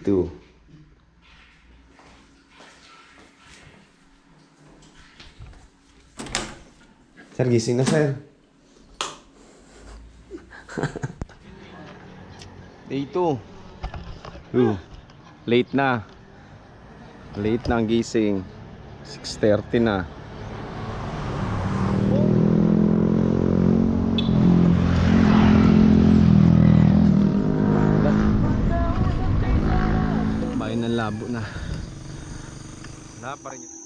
2. Sir, gising na, sir. Day 2. Late na. Late na ang gising. 6:30 na. Bayan ng labo na. Wala pa rin yun.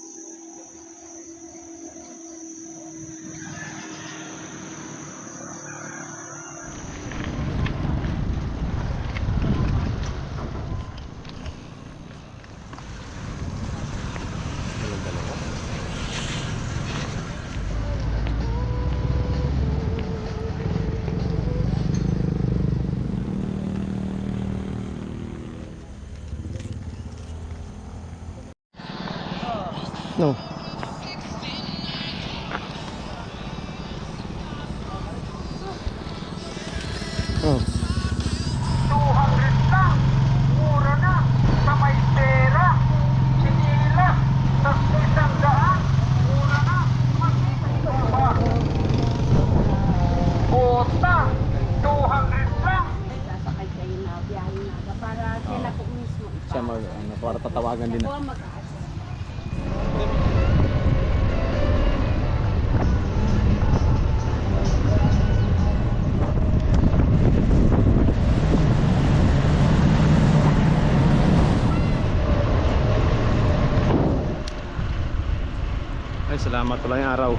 No. Oh. 200 lang. Mura na. Sa may pera. Sinila. Sa 100. Mura na. Kota. 200 lang. Sasakay kayo na, biyahe na. Para sila po mismo. Siya para tatawagan din na. Ako ang mag-aasa. Ay, salamat pala yung araw.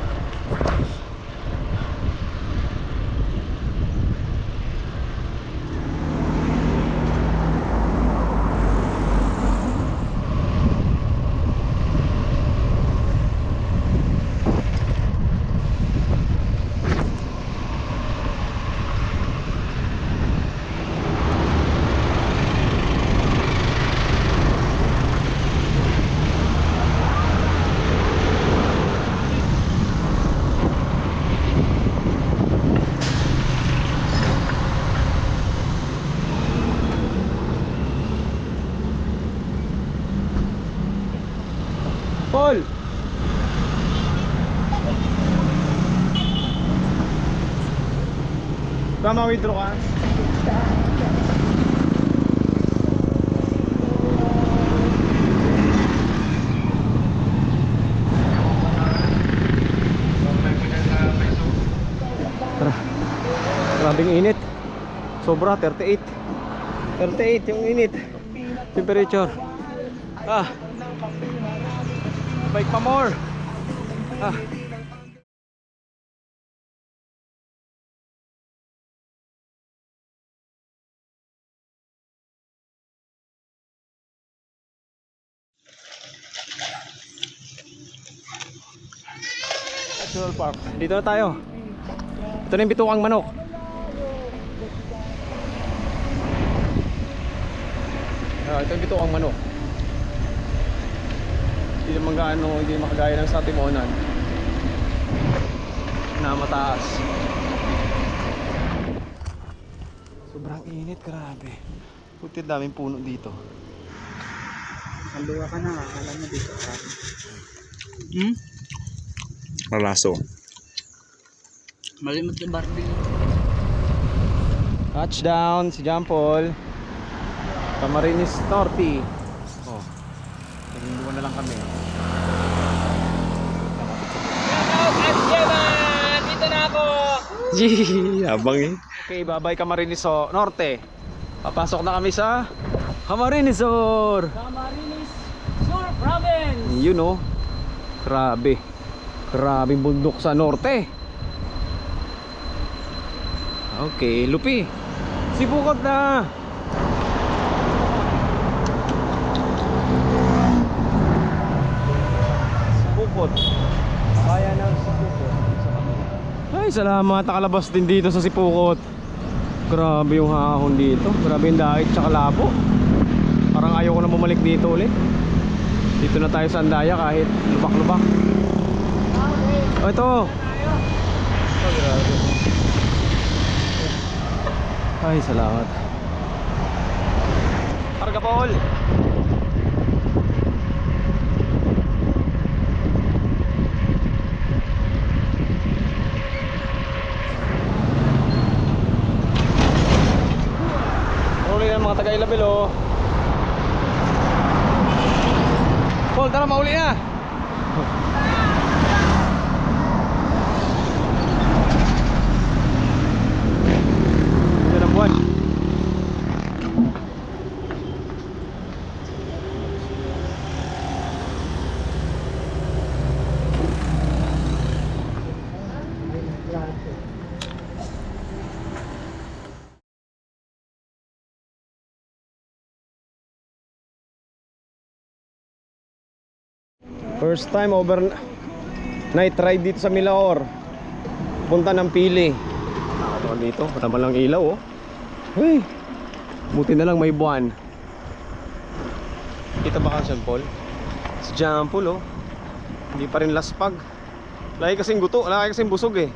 Paul! Tama, withdraw ka. Tara. Grabing init. Sobra, 38. 38 yung init. Temperature. Bike pa more. National Park. Dito na tayo. Ito na yung bitukang manok. Ito yung bitukang manok. Hindi naman gaano, hindi makagaya ng sa Timonan na mataas. Sobrang init, grabe. Puti, daming puno dito. Kaluluwa ka na. Alam mo dito. Malaso. Malimot yung Barbie. Touchdown si John Paul. Camarines Norte. Oh. Naghinduan na lang kami. Dito na ako. Abang eh. Okay, bye-bye Camarines Norte. Papasok na kami sa Camarines Sur. Camarines Sur Province. Yun oh. Grabe. Grabing bundok sa norte. Okay, Lupi. Sibukot na. Sibukot. Bayan ng Sibukot. Ay, salamat. Nakalabas din dito sa Sibukot. Grabe yung hahon dito. Grabe yung dahit tsaka labo. Parang ayaw ko na bumalik dito ulit. Dito na tayo sa Andaya kahit lubak-lubak. Oh, ito. Oh, grabe. Ay, salamat. Karga ka, Paul. Uli ng mga taga-Ilabel, oh. Paul, tara, mauli na. Ganda ng buwan. First time night ride dito sa Milaor. Punta ng Pili. Nakatawa dito, matama lang ilaw, oh. Hey, buti na lang may buwan. Kita ba ka, Paul? Si John Paul, oh. Hindi pa rin laspag. Lagi kasing guto, lagi kasing busog, eh.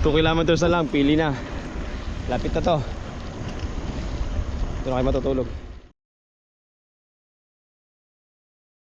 2 kilometers na lang, Pili na. Lapit na to. Doon na kayo matutulog.